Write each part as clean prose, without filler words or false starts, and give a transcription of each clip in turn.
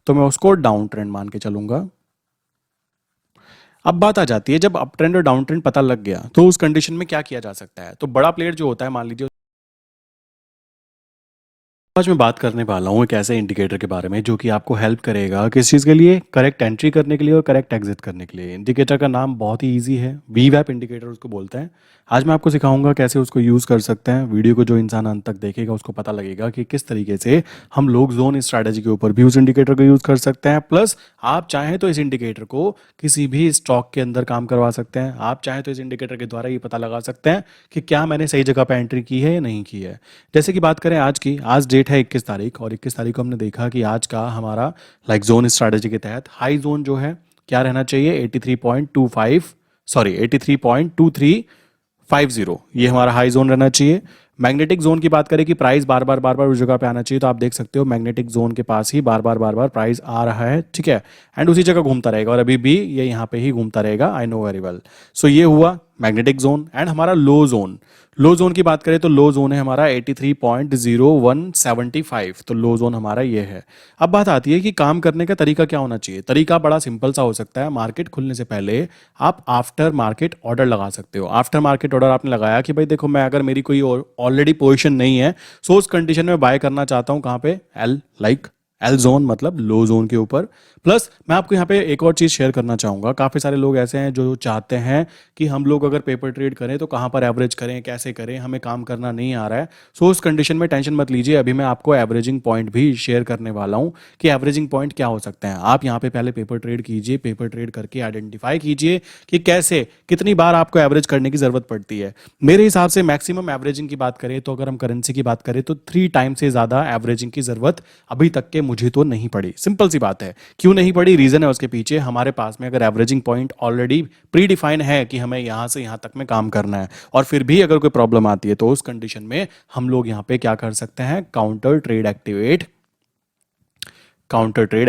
तो मैं उसको डाउन ट्रेंड मान के चलूंगा। अब बात आ जाती है, जब अप ट्रेंड और डाउन ट्रेंड पता लग गया तो उस कंडीशन में क्या किया जा सकता है। तो बड़ा प्लेयर जो होता है, मान लीजिए, आज मैं बात करने वाला हूँ एक ऐसे इंडिकेटर के बारे में जो कि आपको हेल्प करेगा किस चीज़ के लिए, करेक्ट एंट्री करने के लिए और करेक्ट एग्जिट करने के लिए। इंडिकेटर का नाम बहुत ही इजी है, वी वैप इंडिकेटर उसको बोलते हैं। आज मैं आपको सिखाऊंगा कैसे उसको यूज़ कर सकते हैं। वीडियो को जो इंसान अंत तक देखेगा उसको पता लगेगा कि किस तरीके से हम लोग जोन स्ट्रैटेजी के ऊपर भी उस इंडिकेटर को यूज़ कर सकते हैं। प्लस आप चाहें तो इस इंडिकेटर को किसी भी स्टॉक के अंदर काम करवा सकते हैं। आप चाहें तो इस इंडिकेटर के द्वारा ये पता लगा सकते हैं कि क्या मैंने सही जगह पर एंट्री की है या नहीं की है। जैसे कि बात करें आज की, आज डेट है 21 तारीख, और 21 तारीख को हमने देखा कि आज का हमारा लाइक जोन स्ट्रैटेजी के तहत हाई जोन जो है क्या रहना चाहिए, 83.25, सॉरी 83.2350, ये हमारा हाई जोन रहना चाहिए। मैग्नेटिक जोन की बात करें कि प्राइस बार बार उस जगह पे आना चाहिए, तो आप देख सकते हो मैग्नेटिक जोन के पास ही बार बार प्राइस आ रहा है, ठीक है, एंड उसी जगह घूमता रहेगा और अभी भी ये यहाँ पे ही घूमता रहेगा, आई नो वेरी वेल। सो ये हुआ मैग्नेटिक जोन। एंड हमारा लो जोन की बात करें तो लो जोन है हमारा 83.0175, तो लो जोन हमारा ये है। अब बात आती है कि काम करने का तरीका क्या होना चाहिए। तरीका बड़ा सिंपल सा हो सकता है। मार्केट खुलने से पहले आप आफ्टर मार्केट ऑर्डर लगा सकते हो। आफ्टर मार्केट ऑर्डर आपने लगाया कि भाई देखो, मैं अगर मेरी कोई ऑलरेडी पोजीशन नहीं है, सो उस कंडीशन में बाय करना चाहता हूं कहां पे, एल जोन मतलब लो जोन के ऊपर। प्लस मैं आपको यहाँ पे एक और चीज़ शेयर करना चाहूँगा। काफ़ी सारे लोग ऐसे हैं जो चाहते हैं कि हम लोग अगर पेपर ट्रेड करें तो कहाँ पर एवरेज करें, कैसे करें, हमें काम करना नहीं आ रहा है। सो उस कंडीशन में टेंशन मत लीजिए, अभी मैं आपको एवरेजिंग पॉइंट भी शेयर करने वाला हूँ कि एवरेजिंग पॉइंट क्या हो सकते हैं। आप यहाँ पे पहले पेपर ट्रेड कीजिए, पेपर ट्रेड करके आइडेंटिफाई कीजिए कि कैसे, कितनी बार आपको एवरेज करने की ज़रूरत पड़ती है। मेरे हिसाब से मैक्सिमम एवरेजिंग की बात करें तो, अगर हम करेंसी की बात करें तो 3 टाइम से ज़्यादा एवरेजिंग की ज़रूरत अभी तक के मुझे तो नहीं पड़ी। सिंपल सी बात है। क्यों नहीं पड़ी, रीजन है उसके पीछे। हमारे पास में अगर averaging point already pre define है कि हमें यहां से यहां तक में काम करना है, और फिर भी अगर कोई प्रॉब्लम आती है तो उस कंडीशन में हम लोग यहां पे क्या कर सकते हैं, काउंटर ट्रेड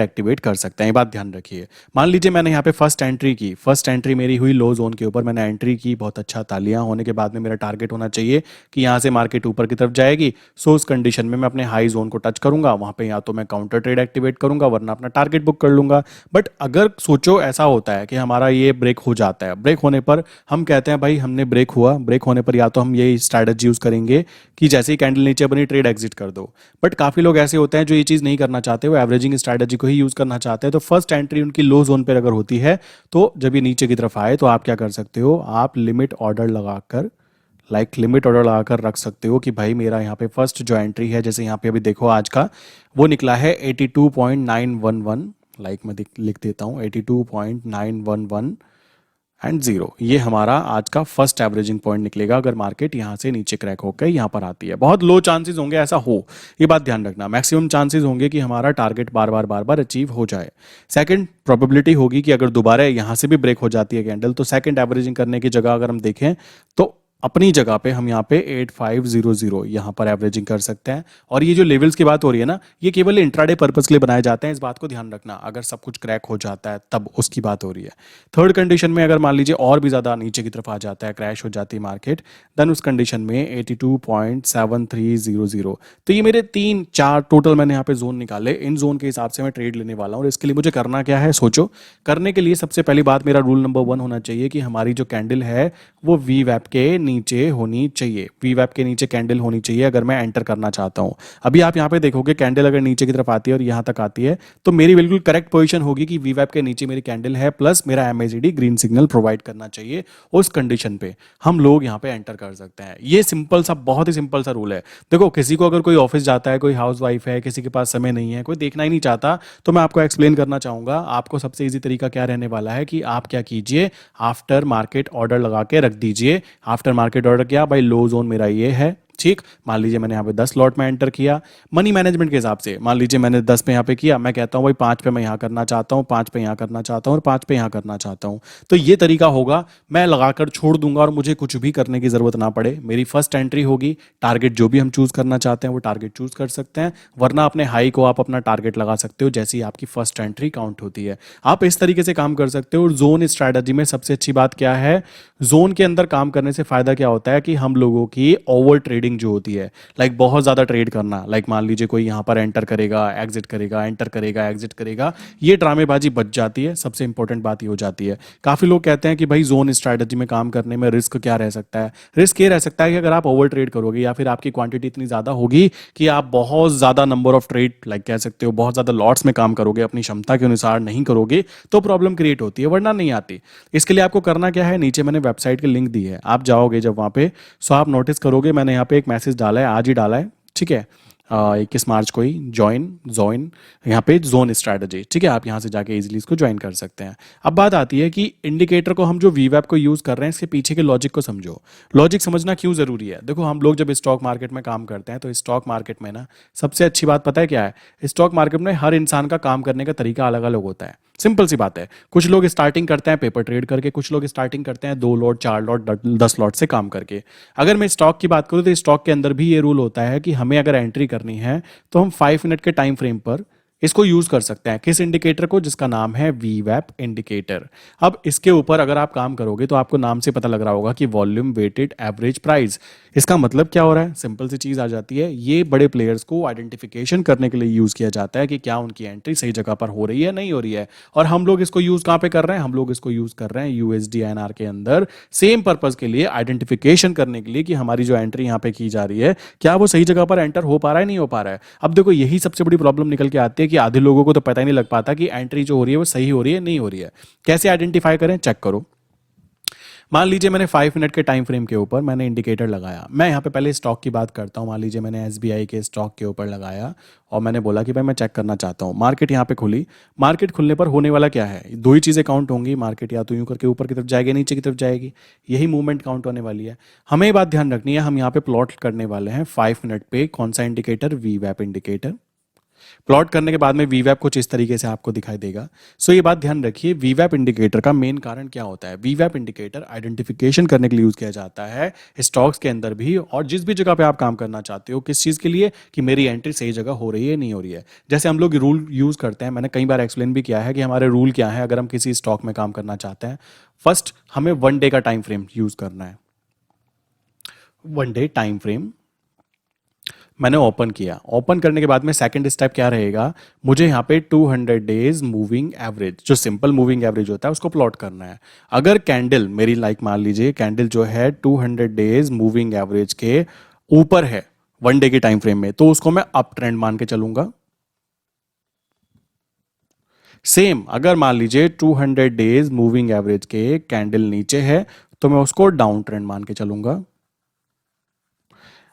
एक्टिवेट कर सकते हैं। ये बात ध्यान रखिए। मान लीजिए मैंने यहाँ पे फर्स्ट एंट्री की, फर्स्ट एंट्री मेरी हुई लो जोन के ऊपर, मैंने एंट्री की, बहुत अच्छा, तालियां होने के बाद में मेरा टारगेट होना चाहिए कि यहाँ से मार्केट ऊपर की तरफ जाएगी। सो उस कंडीशन में मैं अपने हाई जोन को टच करूंगा, वहाँ पे या तो मैं काउंटर ट्रेड एक्टिवेट करूंगा वरना अपना टारगेट बुक कर लूंगा। बट अगर सोचो ऐसा होता है कि हमारा ये ब्रेक हो जाता है, ब्रेक होने पर हम कहते हैं भाई हमने ब्रेक हुआ, ब्रेक होने पर या तो हम ये स्ट्रैटेजी यूज करेंगे कि जैसे ही कैंडल नीचे बनी ट्रेड एग्जिट कर दो। बट काफी लोग ऐसे होते हैं जो ये चीज नहीं करना चाहते, वो एवरेजिंग स्ट्रैटेजी को ही यूज करना चाहते हैं। तो फर्स्ट एंट्री उनकी लो जोन पर अगर होती है तो जब ये नीचे की तरफ आए तो आप क्या कर सकते हो, आप लिमिट ऑर्डर लगाकर रख सकते हो कि भाई मेरा यहाँ पे फर्स्ट जो एंट्री है, जैसे यहाँ पे अभी देखो आज का वो निकला है 82.911, मैं लिख देता हूँ 82.911 एंड 0, ये हमारा आज का फर्स्ट एवरेजिंग पॉइंट निकलेगा अगर मार्केट यहाँ से नीचे क्रैक होकर यहाँ पर आती है। बहुत लो चांसेस होंगे ऐसा हो, ये बात ध्यान रखना। मैक्सिमम चांसेस होंगे कि हमारा टारगेट बार बार अचीव हो जाए। सेकंड प्रोबेबिलिटी होगी कि अगर दोबारा यहाँ से भी ब्रेक हो जाती है कैंडल, तो सेकंड एवरेजिंग करने की जगह अगर हम देखें तो अपनी जगह पे हम यहाँ पे 8500 यहाँ पर एवरेजिंग कर सकते हैं। और ये जो लेवल्स की बात हो रही है ना, ये केवल इंट्राडे पर्पस के लिए बनाए जाते हैं, इस बात को ध्यान रखना। अगर सब कुछ क्रैक हो जाता है तब उसकी बात हो रही है। थर्ड कंडीशन में अगर मान लीजिए और भी ज़्यादा नीचे की तरफ आ जाता है, क्रैश हो जाती है मार्केट, देन उस कंडीशन में 82.7300। तो ये मेरे 3-4 टोटल मैंने यहाँ पे जोन निकाले, इन जोन के हिसाब से मैं ट्रेड लेने वाला हूँ। और इसके लिए मुझे करना क्या है, सोचो। करने के लिए सबसे पहली बात, मेरा रूल नंबर 1 होना चाहिए कि हमारी जो कैंडल है वो वी वैप के नीचे होनी चाहिए। वी वैप के नीचे कैंडल होनी चाहिए अगर मैं एंटर करना चाहता हूं। अभी आप यहां पे देखोगे कैंडल अगर नीचे की तरफ आती है और यहां तक आती है तो मेरी बिल्कुल करेक्ट पोजीशन होगी कि वी वैप के नीचे मेरी कैंडल है, प्लस मेरा एमएसीडी ग्रीन सिग्नल प्रोवाइड करना चाहिए। उस कंडीशन पे हम लोग यहां पे एंटर कर सकते हैं। ये सिंपल सा, बहुत ही सिंपल सा रूल है। देखो, किसी को अगर कोई ऑफिस जाता है, कोई हाउस वाइफ है, किसी के पास समय नहीं है, कोई देखना ही नहीं चाहता, तो मैं आपको एक्सप्लेन करना चाहूंगा। आपको सबसे इजी तरीका क्या रहने वाला है कि आप क्या कीजिए, आफ्टर मार्केट ऑर्डर लगा के रख दीजिए। आफ्टर मार्केट ऑर्डर क्या भाई, लो जोन मेरा ये है, ठीक। मान लीजिए मैंने यहाँ पे 10 लॉट में एंटर किया, मनी मैनेजमेंट के हिसाब से। मान लीजिए मैंने 10 पे यहाँ पे किया, मैं कहता हूँ भाई 5 पे मैं यहाँ करना चाहता हूँ, 5 पे यहाँ करना चाहता हूँ और 5 पे यहाँ करना चाहता हूँ। तो ये तरीका होगा, मैं लगाकर छोड़ दूंगा और मुझे कुछ भी करने की जरूरत ना पड़े। मेरी फर्स्ट एंट्री होगी, टारगेट जो भी हम चूज करना चाहते हैं वो टारगेट चूज कर सकते हैं, वरना अपने हाई को आप अपना टारगेट लगा सकते हो जैसे ही आपकी फर्स्ट एंट्री काउंट होती है। आप इस तरीके से काम कर सकते हो। और जोन स्ट्रैटेजी में सबसे अच्छी बात क्या है, जोन के अंदर काम करने से फायदा क्या होता है कि हम लोगों की ओवर ट्रेडिंग ट्रेडिंग जो होती है, लाइक बहुत ज़्यादा ट्रेड करना, लाइक मान लीजिए कोई यहाँ पर एंटर करेगा, एग्जिट करेगा, एंटर करेगा, एग्जिट करेगा, ये ड्रामेबाजी बच जाती है। सबसे इंपॉर्टेंट बात ये हो जाती है। काफ़ी लोग कहते हैं कि भाई जोन स्ट्रैटेजी में काम करने में रिस्क क्या रह सकता है? रिस्क ये रह सकता है कि अगर आप ओवर ट्रेड करोगे या फिर आपकी क्वांटिटी इतनी ज़्यादा होगी कि आप बहुत ज़्यादा नंबर ऑफ ट्रेड, लाइक कह सकते हो बहुत ज़्यादा लॉट्स में काम करोगे, अपनी क्षमता के अनुसार नहीं करोगे, तो प्रॉब्लम क्रिएट होती है, वरना नहीं आती। इसके लिए आपको करना क्या है, नीचे मैंने वेबसाइट की लिंक दी है, आप जाओगे जब वहाँ पे, सो आप नोटिस करोगे मैंने यहाँ पे एक मैसेज डाला है, आज ही डाला है, ठीक है, 21 मार्च को ही, ज्वाइन यहाँ पे जोन स्ट्रैटेजी, ठीक है, आप यहाँ से जाके इजीली इसको ज्वाइन कर सकते हैं। अब बात आती है कि इंडिकेटर को हम जो वीवैप को यूज़ कर रहे हैं, इसके पीछे के लॉजिक को समझो। लॉजिक समझना क्यों ज़रूरी है? देखो, हम लोग जब स्टॉक मार्केट में काम करते हैं तो स्टॉक मार्केट में ना सबसे अच्छी बात पता है क्या है? स्टॉक मार्केट में हर इंसान का काम करने का तरीका अलग अलग होता है। सिंपल सी बात है, कुछ लोग स्टार्टिंग करते हैं पेपर ट्रेड करके, कुछ लोग स्टार्टिंग करते हैं 2 लॉट 4 लॉट 10 लॉट से काम करके। अगर मैं स्टॉक की बात करूं तो स्टॉक के अंदर भी ये रूल होता है कि हमें अगर एंट्री करनी है तो हम 5 मिनट के टाइम फ्रेम पर इसको यूज कर सकते हैं। किस इंडिकेटर को? जिसका नाम है वीवैप इंडिकेटर। अब इसके ऊपर अगर आप काम करोगे तो आपको नाम से पता लग रहा होगा कि वॉल्यूम वेटेड एवरेज प्राइस। इसका मतलब क्या हो रहा है? सिंपल सी चीज आ जाती है, ये बड़े प्लेयर्स को आइडेंटिफिकेशन करने के लिए यूज किया जाता है कि क्या उनकी एंट्री सही जगह पर हो रही है, नहीं हो रही है। और हम लोग इसको यूज कहाँ पे कर रहे हैं? हम लोग इसको यूज कर रहे हैं यूएसडी आईएनआर के अंदर, सेम पर्पज के लिए, आइडेंटिफिकेशन करने के लिए कि हमारी जो एंट्री यहाँ पे की जा रही है क्या वो सही जगह पर एंटर हो पा रहा है, नहीं हो पा रहा है। अब देखो, यही सबसे बड़ी प्रॉब्लम निकल के आती है कि आधे लोगों को तो पता ही नहीं लग पाता कि एंट्री जो हो रही है वो सही हो रही है, नहीं हो रही है। कैसे आइडेंटिफाई करें? चेक करो। मान लीजिए मैंने 5 मिनट के टाइम फ्रेम के ऊपर मैंने इंडिकेटर लगाया। मैं यहाँ पे पहले स्टॉक की बात करता हूँ। मान लीजिए मैंने एसबीआई के स्टॉक के ऊपर लगाया और मैंने बोला कि भाई मैं चेक करना चाहता हूँ। मार्केट यहाँ पे खुली। मार्केट खुलने पर होने वाला क्या है? दो ही चीज़ें काउंट होंगी, मार्केट या तो यूं करके ऊपर की तरफ जाएगी, नीचे की तरफ जाएगी, यही मूवमेंट काउंट होने वाली है। हमें ये बात ध्यान रखनी है, हम यहाँ पे प्लॉट करने वाले हैं 5 मिनट पे कौन सा इंडिकेटर? वीवैप इंडिकेटर। प्लॉट करने के बाद में वीवैप कुछ इस तरीके से आपको दिखाई देगा। सो ये बात ध्यान रखिए, वीवैप इंडिकेटर का मेन कारण क्या होता है? वीवैप इंडिकेटर आइडेंटिफिकेशन करने के लिए यूज किया जाता है स्टॉक्स के अंदर भी, और जिस भी जगह पे आप काम करना चाहते हो। किस चीज के लिए? कि मेरी एंट्री सही जगह हो रही है, नहीं हो रही है। जैसे हम लोग रूल यूज करते हैं, मैंने कई बार एक्सप्लेन भी किया है कि हमारे रूल क्या है अगर हम किसी स्टॉक में काम करना चाहते हैं। फर्स्ट, हमें 1 डे का टाइम फ्रेम यूज करना है। 1 डे टाइम फ्रेम मैंने ओपन किया। ओपन करने के बाद में सेकंड स्टेप क्या रहेगा? मुझे यहाँ पे 200 डेज मूविंग एवरेज, जो सिंपल मूविंग एवरेज होता है, उसको प्लॉट करना है। अगर कैंडल मेरी, लाइक मान लीजिए कैंडल जो है 200 डेज मूविंग एवरेज के ऊपर है 1 डे के टाइम फ्रेम में, तो उसको मैं अप ट्रेंड मान के चलूंगा। सेम अगर मान लीजिए 200 डेज मूविंग एवरेज के कैंडल नीचे है तो मैं उसको डाउन ट्रेंड मान के चलूंगा।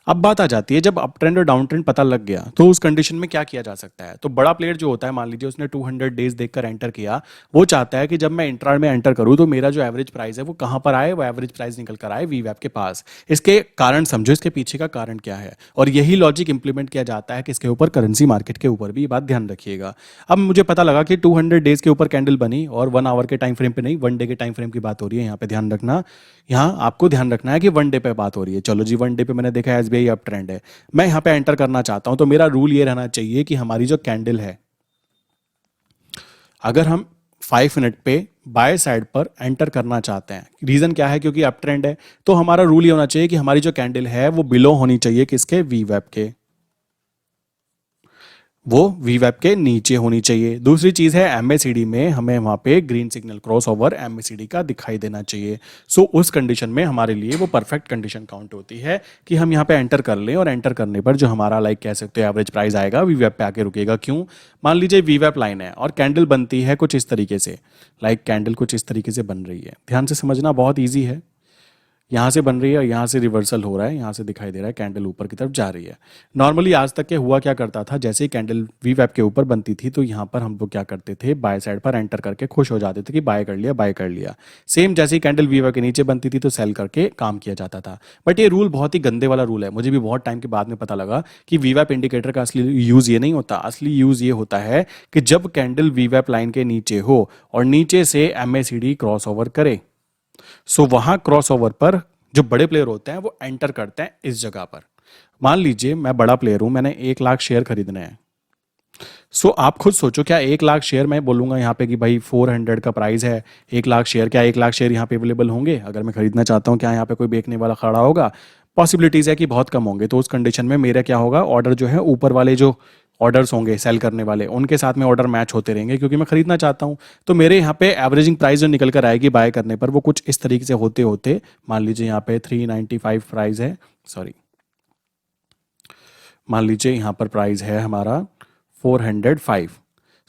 अब बात आ जाती है, जब अप ट्रेंड और डाउन ट्रेंड पता लग गया तो उस कंडीशन में क्या किया जा सकता है? तो बड़ा प्लेयर जो होता है, मान लीजिए उसने 200 डेज देखकर एंटर किया, वो चाहता है कि जब मैं इंट्रा में एंटर करूं तो मेरा जो एवरेज प्राइस है वो कहां पर आए? वो एवरेज प्राइस निकल कर आए वीवैप के पास। इसके कारण समझो, इसके पीछे का कारण क्या है, और यही लॉजिक इंप्लीमेंट किया जाता है किसके ऊपर? करेंसी मार्केट के ऊपर भी। ये बात ध्यान रखिएगा। अब मुझे पता लगा कि 200 डेज के ऊपर कैंडल बनी और 1 आवर के टाइम फ्रेम पे नहीं, 1 डे के टाइम फ्रेम की बात हो रही है। यहाँ पे ध्यान रखना, यहाँ आपको ध्यान रखना है कि 1 डे पे बात हो रही है। चलो जी, 1 डे पे मैंने देखा एसबीआई अप ट्रेंड है, मैं यहां पे एंटर करना चाहता हूं, तो मेरा रूल ये रहना चाहिए कि हमारी जो कैंडल है, अगर हम 5 मिनट पे बाय साइड पर एंटर करना चाहते हैं, रीजन क्या है? क्योंकि अप ट्रेंड है, तो हमारा रूल ये होना चाहिए कि हमारी जो कैंडल है वो बिलो होनी चाहिए किसके? वीवैप के। वो वीवैप के नीचे होनी चाहिए। दूसरी चीज है, एमएसीडी में हमें वहां पे green signal cross over MACD का दिखाई देना चाहिए। सो उस कंडीशन में हमारे लिए वो परफेक्ट कंडीशन काउंट होती है कि हम यहाँ पे एंटर कर लें, और एंटर करने पर जो हमारा, लाइक कह सकते हो, एवरेज प्राइस आएगा वीवैप पे आके रुकेगा। क्यों? मान लीजिए वीवैप लाइन है और कैंडल बनती है कुछ इस तरीके से, लाइक कैंडल कुछ इस तरीके से बन रही है। ध्यान से समझना, बहुत ईजी है। यहाँ से बन रही है और यहाँ से रिवर्सल हो रहा है, यहाँ से दिखाई दे रहा है कैंडल ऊपर की तरफ जा रही है। नॉर्मली आज तक के हुआ क्या करता था, जैसे ही कैंडल वीवैप के ऊपर बनती थी तो यहाँ पर हम लोग क्या करते थे? बाय साइड पर एंटर करके खुश हो जाते थे कि बाय कर लिया, बाय कर लिया। सेम जैसे ही कैंडल वीवैप के नीचे बनती थी तो सेल करके काम किया जाता था। बट ये रूल बहुत ही गंदे वाला रूल है। मुझे भी बहुत टाइम के बाद में पता लगा कि वीवैप इंडिकेटर का असली यूज ये नहीं होता। असली यूज ये होता है कि जब कैंडल वीवैप लाइन के नीचे हो और नीचे से एमएसीडी क्रॉस ओवर करे, सो वहां क्रॉस ओवर पर जो बड़े प्लेयर होते हैं वो एंटर करते हैं इस जगह पर। मान लीजिए मैं बड़ा प्लेयर हूं, मैंने 1 लाख शेयर खरीदने हैं। सो आप खुद सोचो, क्या 1 लाख शेयर मैं बोलूंगा यहाँ पे कि भाई 400 का प्राइस है, 1 लाख शेयर, क्या 1 लाख शेयर यहाँ पे अवेलेबल होंगे? अगर मैं खरीदना चाहता हूँ, क्या यहाँ पे कोई बेचने वाला खड़ा होगा? पॉसिबिलिटीज़ है कि बहुत कम होंगे। तो उस कंडीशन में मेरा क्या होगा, ऑर्डर जो है ऊपर वाले जो ऑर्डर्स होंगे सेल करने वाले उनके साथ में ऑर्डर मैच होते रहेंगे, क्योंकि मैं खरीदना चाहता हूँ। तो मेरे यहाँ पे एवरेजिंग प्राइस जो निकल कर आएगी बाय करने पर वो कुछ इस तरीके से होते होते, मान लीजिए यहाँ पे 395 प्राइस है, सॉरी मान लीजिए यहाँ पर प्राइस है हमारा 405।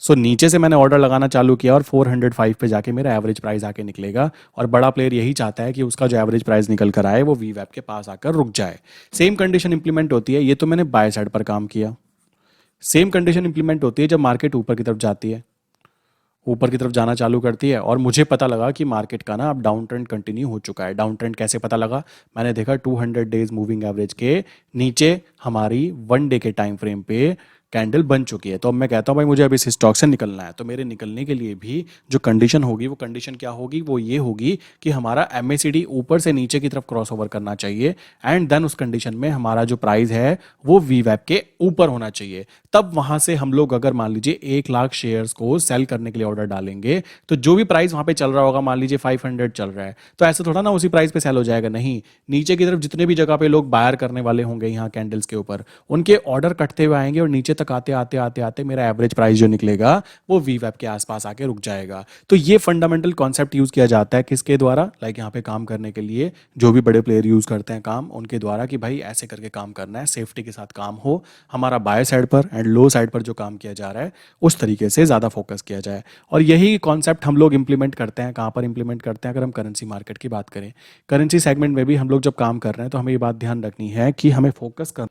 सो नीचे से मैंने ऑर्डर लगाना चालू किया और 405 पे जाके मेरा एवरेज प्राइस आके निकलेगा। और बड़ा प्लेयर यही चाहता है कि उसका जो एवरेज प्राइस निकल कर आए वो वी वैप के पास आकर रुक जाए। सेम कंडीशन इंप्लीमेंट होती है, ये तो मैंने बाय साइड पर काम किया। सेम कंडीशन इंप्लीमेंट होती है जब मार्केट ऊपर की तरफ जाती है, ऊपर की तरफ जाना चालू करती है और मुझे पता लगा कि मार्केट का ना अब डाउन ट्रेंड कंटिन्यू हो चुका है। डाउन ट्रेंड कैसे पता लगा, मैंने देखा 200 डेज मूविंग एवरेज के नीचे हमारी 1 डे के टाइम फ्रेम पे कैंडल बन चुकी है। तो अब मैं कहता हूँ भाई मुझे अब इस स्टॉक से निकलना है। तो मेरे निकलने के लिए भी जो कंडीशन होगी वो कंडीशन क्या होगी, वो ये होगी कि हमारा MACD ऊपर से नीचे की तरफ क्रॉस ओवर करना चाहिए एंड देन उस कंडीशन में हमारा जो प्राइस है वो वी वैप के ऊपर होना चाहिए। तब वहां से हम लोग अगर मान लीजिए 1 लाख शेयर्स को सेल करने के लिए ऑर्डर डालेंगे तो जो भी प्राइस वहां पे चल रहा होगा, मान लीजिए 500 चल रहा है, तो ऐसे थोड़ा ना उसी प्राइस पे सेल हो जाएगा। नहीं, नीचे की तरफ जितने भी जगह पे लोग बायर करने वाले होंगे यहाँ कैंडल्स के ऊपर, उनके ऑर्डर कटते हुए आएंगे और नीचे तक आते आते आते आते मेरा एवरेज प्राइस जो निकलेगा वो वी वैप के आसपास आके रुक जाएगा। तो ये फंडामेंटल कॉन्सेप्ट यूज किया जाता है किसके द्वारा, लाइक यहाँ पे काम करने के लिए जो भी बड़े प्लेयर यूज करते हैं काम, उनके द्वारा कि भाई ऐसे करके काम करना है, सेफ्टी के साथ काम हो, हमारा बाय साइड पर एंड लो साइड पर जो काम किया जा रहा है उस तरीके से ज़्यादा फोकस किया जाए। और यही कॉन्सेप्ट हम लोग इंप्लीमेंट करते हैं, कहाँ पर इंप्लीमेंट करते हैं, अगर हम करेंसी मार्केट की बात करें, करेंसी सेगमेंट में भी हम लोग जब काम कर रहे हैं तो हमें ये बात ध्यान रखनी है कि हमें फोकस कर।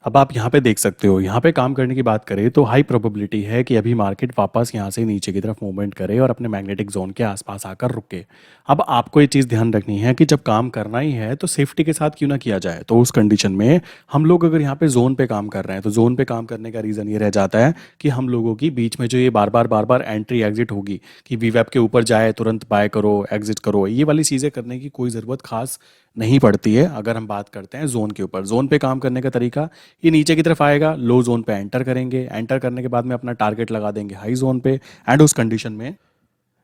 अब आप यहाँ पे देख सकते हो, यहाँ पे काम करने की बात करें तो हाई प्रोबेबिलिटी है कि अभी मार्केट वापस यहाँ से नीचे की तरफ मूवमेंट करे और अपने मैग्नेटिक जोन के आसपास आकर रुके। अब आपको ये चीज़ ध्यान रखनी है कि जब काम करना ही है तो सेफ्टी के साथ क्यों ना किया जाए। तो उस कंडीशन में हम लोग अगर यहाँ पे जोन पे काम कर रहे हैं तो जोन पे काम करने का रीज़न ये रह जाता है कि हम लोगों की बीच में जो ये बार बार एंट्री एग्जिट होगी कि वी वैप के ऊपर जाए तुरंत बाय करो एग्जिट करो, ये वाली चीज़ें करने की कोई ज़रूरत खास नहीं पड़ती है। अगर हम बात करते हैं जोन के ऊपर, जोन पे काम करने का तरीका, ये नीचे की तरफ आएगा, लो जोन पे एंटर करेंगे, एंटर करने के बाद में अपना टारगेट लगा देंगे हाई जोन पे एंड उस कंडीशन में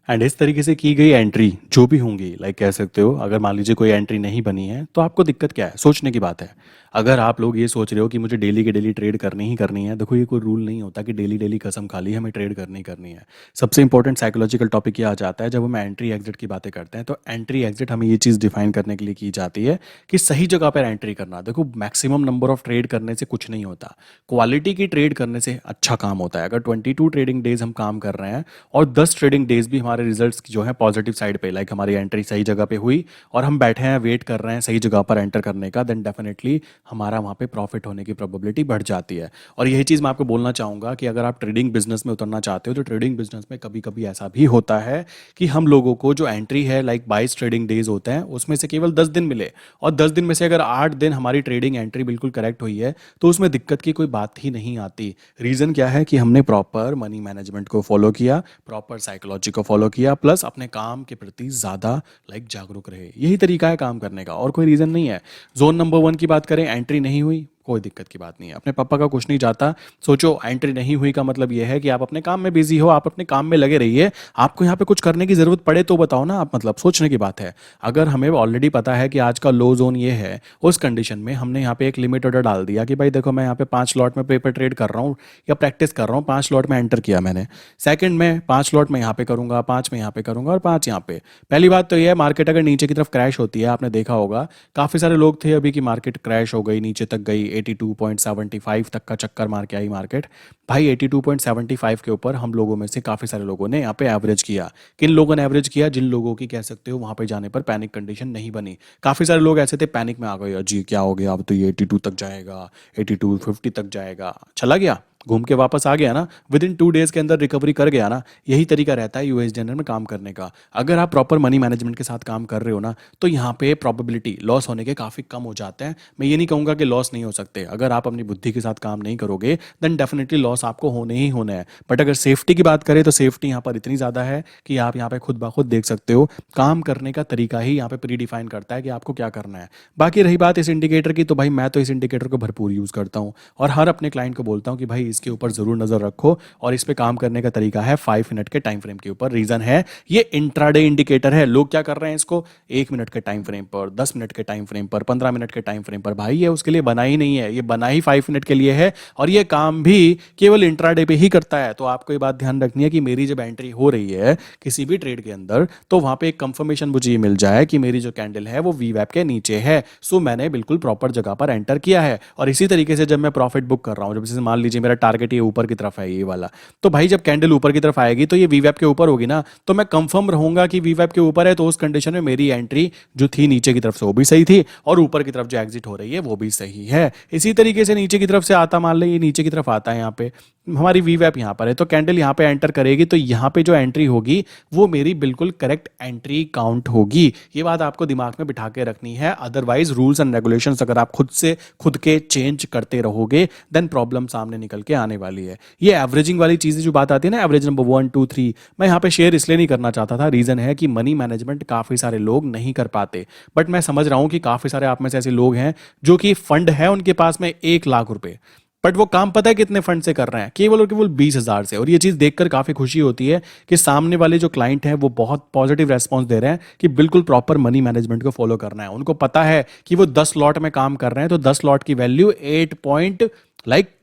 एंड इस तरीके से की गई एंट्री जो भी होंगी, लाइक कह सकते हो अगर मान लीजिए कोई एंट्री नहीं बनी है तो आपको दिक्कत क्या है, सोचने की बात है। अगर आप लोग ये सोच रहे हो कि मुझे डेली के डेली ट्रेड करनी ही करनी है, देखो ये कोई रूल नहीं होता कि डेली डेली कसम खा ली हमें ट्रेड करनी करनी है। सबसे इंपॉर्टेंट साइकोलॉजिकल टॉपिक ये आ जाता है जब हम एंट्री एग्जिट की बातें करते हैं। तो एंट्री एग्जिट हमें ये चीज़ डिफाइन करने के लिए की जाती है कि सही जगह पर एंट्री करना। देखो मैक्सिमम नंबर ऑफ ट्रेड करने से कुछ नहीं होता, क्वालिटी की ट्रेड करने से अच्छा काम होता है। अगर 22 ट्रेडिंग डेज हम काम कर रहे हैं और 10 ट्रेडिंग डेज भी हमारे रिजल्ट्स जो है पॉजिटिव साइड पे, लाइक हमारी एंट्री सही जगह पे हुई और हम बैठे हैं वेट कर रहे हैं सही जगह पर एंटर करने का, देन डेफिनेटली हमारा वहाँ पे प्रॉफिट होने की प्रोबेबिलिटी बढ़ जाती है। और यही चीज़ मैं आपको बोलना चाहूँगा कि अगर आप ट्रेडिंग बिजनेस में उतरना चाहते हो तो ट्रेडिंग बिजनेस में कभी कभी ऐसा भी होता है कि हम लोगों को जो एंट्री है लाइक 22 ट्रेडिंग डेज होते हैं उसमें से केवल 10 दिन मिले और 10 दिन में से अगर 8 दिन हमारी ट्रेडिंग एंट्री बिल्कुल करेक्ट हुई है तो उसमें दिक्कत की कोई बात ही नहीं आती। रीज़न क्या है कि हमने प्रॉपर मनी मैनेजमेंट को फॉलो किया, प्रॉपर साइकोलॉजी को फॉलो किया, प्लस अपने काम के प्रति ज़्यादा लाइक जागरूक रहे। यही तरीका है काम करने का और कोई रीज़न नहीं है। जोन नंबर 1 की बात करें, एंट्री नहीं हुई, कोई दिक्कत की बात नहीं है, अपने पापा का कुछ नहीं जाता। सोचो एंट्री नहीं हुई का मतलब यह है कि आप अपने काम में बिजी हो, आप अपने काम में लगे रहिए। आपको यहाँ पे कुछ करने की जरूरत पड़े तो बताओ ना आप, मतलब सोचने की बात है। अगर हमें ऑलरेडी पता है कि आज का लो जोन ये है, उस कंडीशन में हमने यहाँ पे एक लिमिट ऑर्डर डाल दिया कि भाई देखो मैं यहाँ पे 5 लॉट में पेपर ट्रेड कर रहा हूँ या प्रैक्टिस कर रहा हूँ, 5 लॉट में एंटर किया मैंने, सेकंड में 5 लॉट में यहाँ पे करूंगा, 5 में यहाँ पे करूंगा और 5 यहाँ पे। पहली बात तो ये है, मार्केट अगर नीचे की तरफ क्रैश होती है, आपने देखा होगा काफी सारे लोग थे अभी कि मार्केट क्रैश हो गई, नीचे तक गई, 82.75 तक का चक्कर मार के आई मार्केट। भाई 82.75 के ऊपर हम लोगों में से काफी सारे लोगों ने यहाँ पे एवरेज किया। किन लोगों ने एवरेज किया, जिन लोगों की कह सकते हो वहां पे जाने पर पैनिक कंडीशन नहीं बनी। काफी सारे लोग ऐसे थे पैनिक में आ गए, जी क्या हो गया अब तो ये 82 तक जाएगा, 8250 तक जाएगा, चला गया, घूम के वापस आ गया ना, विद इन 2 डेज के अंदर रिकवरी कर गया ना। यही तरीका रहता है यूएस जनरल में काम करने का। अगर आप प्रॉपर मनी मैनेजमेंट के साथ काम कर रहे हो ना तो यहाँ पे प्रोबेबिलिटी लॉस होने के काफ़ी कम हो जाते हैं। मैं ये नहीं कहूँगा कि लॉस नहीं हो सकते, अगर आप अपनी बुद्धि के साथ काम नहीं करोगे देन डेफिनेटली लॉस आपको होने ही होने हैं। बट अगर सेफ्टी की बात करें तो सेफ्टी यहाँ पर इतनी ज़्यादा है कि आप यहाँ पे खुद ब खुद देख सकते हो, काम करने का तरीका ही यहाँ पे प्री डिफाइन करता है कि आपको क्या करना है। बाकी रही बात इस इंडिकेटर की, तो भाई मैं तो इस इंडिकेटर को भरपूर यूज़ करता हूँ और हर अपने क्लाइंट को बोलता हूँ कि भाई इसके ऊपर जरूर नजर रखो और इस पे काम करने का तरीका है 5 मिनट के टाइम फ्रेम के ऊपर। रीजन है ये इंट्राडे इंडिकेटर है। लोग क्या कर रहे हैं इसको 1 मिनट के टाइम फ्रेम पर, 10 मिनट के टाइम फ्रेम पर, 15 मिनट के टाइम फ्रेम पर। भाई ये उसके लिए बना ही नहीं है, ये बना ही 5 मिनट के लिए है और ये काम भी केवल इंट्राडे पे ही करता है। तो आपको ये बात ध्यान रखनी है कि मेरी जब एंट्री हो रही है किसी भी ट्रेड के अंदर तो वहां पे एक कंफर्मेशन मुझे ये मिल जाए कि मेरी जो कैंडल है वो वीवैप के नीचे है। सो मैंने बिल्कुल प्रॉपर जगह पर एंटर किया है। और इसी तरीके से जब मैं प्रॉफिट बुक कर रहा हूं, जब जैसे मान लीजिए मेरा टारगेट ये ऊपर की तरफ है ये वाला, तो भाई जब कैंडल ऊपर की तरफ आएगी तो ये वीवैप के ऊपर होगी ना, तो मैं कंफर्म रहूंगा कि वीवैप के ऊपर है। तो उस कंडीशन में मेरी एंट्री जो थी नीचे की तरफ से वो भी सही थी और ऊपर की तरफ जो एग्जिट हो रही है वो भी सही है। इसी तरीके से नीचे की तरफ से आता, मान लीजिए नीचे की तरफ आता है, यहाँ पे हमारी वीवैप यहाँ पर है तो कैंडल यहाँ पे एंटर करेगी तो यहाँ पे जो एंट्री होगी वो मेरी बिल्कुल करेक्ट एंट्री काउंट होगी। ये बात आपको दिमाग में बिठा के रखनी है। अदरवाइज रूल्स एंड रेगुलेशंस अगर आप खुद के चेंज करते रहोगे देन प्रॉब्लम सामने निकल के आने वाली है। ये एवरेजिंग वाली चीजें जो बात आती है ना, एवरेज नंबर 1 2 3, मैं यहाँ पे शेयर इसलिए नहीं करना चाहता था। रीजन है कि मनी मैनेजमेंट काफी सारे लोग नहीं कर पाते, बट मैं समझ रहा हूँ कि काफी सारे आप में से ऐसे लोग हैं जो कि फंड है उनके पास में 1 लाख रुपए, बट वो काम पता है कितने फंड से कर रहे हैं, केवल और केवल 20,000 से। और ये चीज देखकर काफी खुशी होती है कि सामने वाले जो क्लाइंट हैं वो बहुत पॉजिटिव रेस्पॉन्स दे रहे हैं कि बिल्कुल प्रॉपर मनी मैनेजमेंट को फॉलो करना है। उनको पता है कि वो 10 लॉट में काम कर रहे हैं तो 10 लॉट की वैल्यू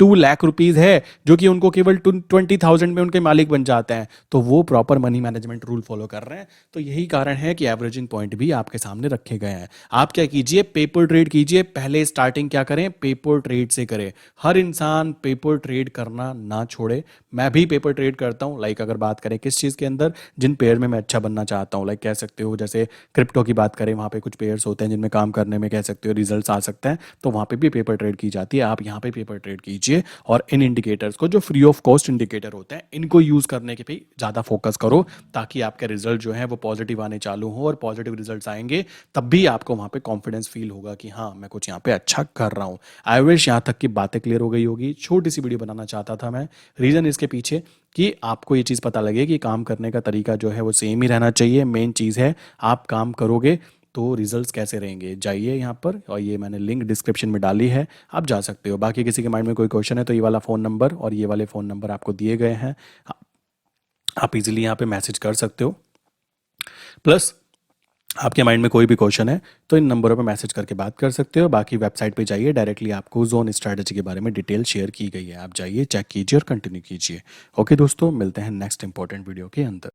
2 लाख रुपीज है, जो कि उनको केवल 20,000 में उनके मालिक बन जाते हैं। तो वो proper money management rule follow कर रहे हैं। तो यही कारण है कि एवरेजिंग पॉइंट भी आपके सामने रखे गए हैं। आप क्या कीजिए, पेपर ट्रेड कीजिए। पहले स्टार्टिंग क्या करें, पेपर ट्रेड से करें। हर इंसान पेपर ट्रेड करना ना छोड़े। मैं भी पेपर ट्रेड करता हूं। लाइक अगर बात करें किस चीज के अंदर, जिन पेयर में मैं अच्छा बनना चाहता हूं, लाइक कह सकते हो जैसे क्रिप्टो की बात करें, वहां पे कुछ पेयर्स होते हैं जिनमें काम करने में कह सकते हो रिजल्ट्स आ सकते हैं, तो वहां पे भी पेपर ट्रेड की जाती है। आप यहाँ पे पेपर ट्रेड कीजिए और इन इंडिकेटर्स को, जो फ्री ऑफ कॉस्ट इंडिकेटर होते हैं, इनको यूज करने के पे ज्यादा फोकस करो ताकि आपके रिजल्ट जो है वो पॉजिटिव आने चालू हो। और पॉजिटिव रिजल्ट्स आएंगे तब भी आपको वहां पे कॉन्फिडेंस फील होगा कि हाँ मैं कुछ यहाँ पे अच्छा कर रहा हूँ। आई विश यहाँ तक की बातें क्लियर हो गई होगी। छोटी सी वीडियो बनाना चाहता था मैं। रीजन इसके पीछे कि आपको ये चीज़ पता लगे कि काम करने का तरीका जो है वो सेम ही रहना चाहिए। मेन चीज़ है आप काम करोगे तो रिजल्ट्स कैसे रहेंगे। जाइए यहाँ पर, और ये मैंने लिंक डिस्क्रिप्शन में डाली है, आप जा सकते हो। बाकी किसी के माइंड में कोई क्वेश्चन है तो ये वाला फ़ोन नंबर और ये वाले फ़ोन नंबर आपको दिए गए हैं, आप इजीली यहाँ पे मैसेज कर सकते हो। प्लस आपके माइंड में कोई भी क्वेश्चन है तो इन नंबरों पे मैसेज करके बात कर सकते हो। बाकी वेबसाइट पे जाइए, डायरेक्टली आपको जोन स्ट्रैटेजी के बारे में डिटेल शेयर की गई है। आप जाइए, चेक कीजिए और कंटिन्यू कीजिए। ओके दोस्तों, मिलते हैं नेक्स्ट इंपॉर्टेंट वीडियो के अंदर।